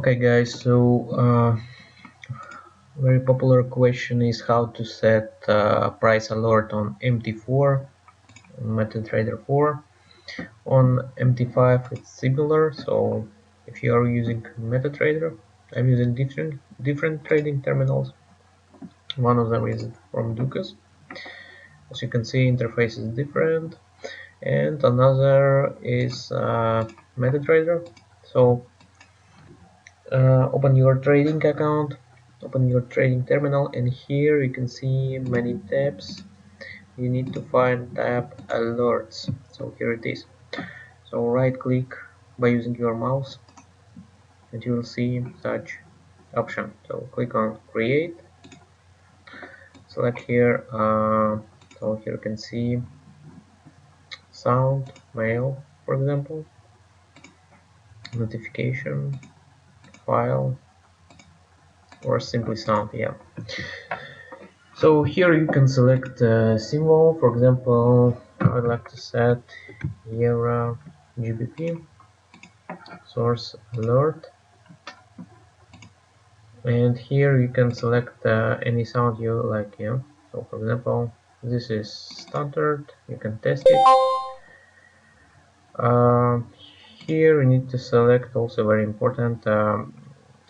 Okay guys, so very popular question is how to set price alert on MT4, MetaTrader 4. On MT5 it's similar, so if you are using MetaTrader, I'm using different trading terminals. One of them is from Dukas. As you can see, interface is different, and another is MetaTrader. So open your trading account, open your trading terminal, and here you can see many tabs. You need to find tab alerts, so here it is. So right click by using your mouse and you will see such option. So click on create, select here, so here you can see sound, mail for example, notification, file, or simply sound. Yeah, so here you can select a symbol. For example, I would like to set Euro GBP source alert, and here you can select any sound you like. Yeah, so for example, this is standard, you can test it. uh, Here you need to select, also very important,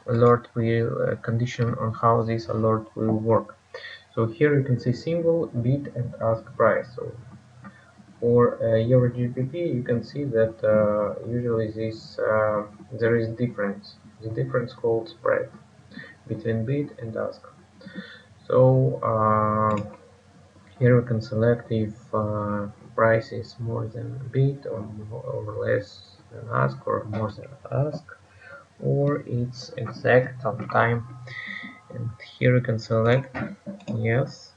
alert will condition on how this alert will work. So here you can see symbol, bid, and ask price. So for Euro GBP, you can see that usually this there is difference. The difference called spread between bid and ask. So here we can select if price is more than bid, or less than ask, or more than ask, or it's exact on time. And here you can select yes.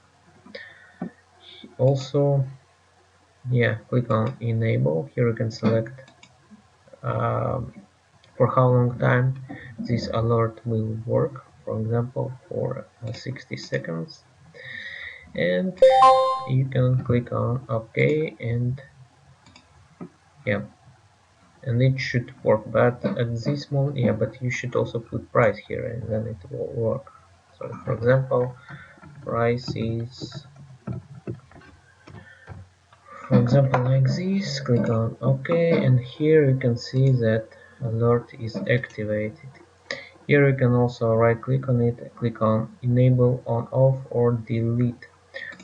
Also, yeah, click on enable. Here you can select for how long time this alert will work, for example for 60 seconds, and you can click on OK, and yeah, and it should work. But at this moment, yeah, but you should also put price here and then it will work. So for example, price is, for example, like this. Click on OK, and here you can see that alert is activated. Here you can also right click on it, click on enable, on, off, or delete.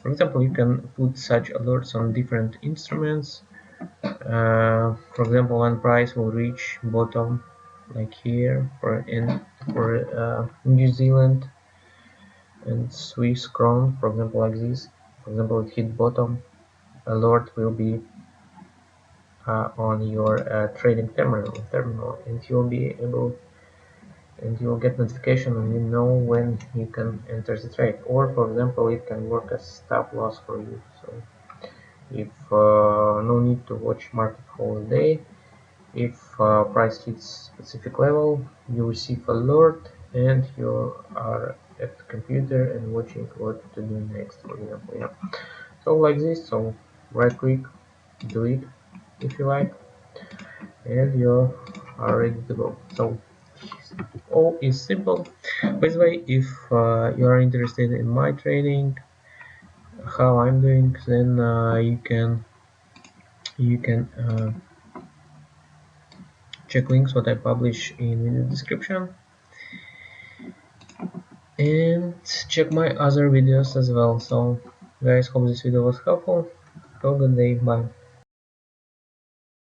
For example, you can put such alerts on different instruments. For example, when price will reach bottom, like here for New Zealand and Swiss crown, for example, like this. For example, it hit bottom, alert will be on your trading terminal, and you'll be able, and you'll get notification and you know when you can enter the trade. Or for example, it can work as stop loss for you. So if no need to watch market whole day, if price hits specific level, you receive alert and you are at the computer and watching what to do next, for example. Yeah, so like this. So right click, delete if you like, and you are ready to go. So all is simple. By the way, if you are interested in my trading, how I'm doing, then you can check links what I publish in video description, and check my other videos as well. So guys, hope this video was helpful. Have a good day. Bye.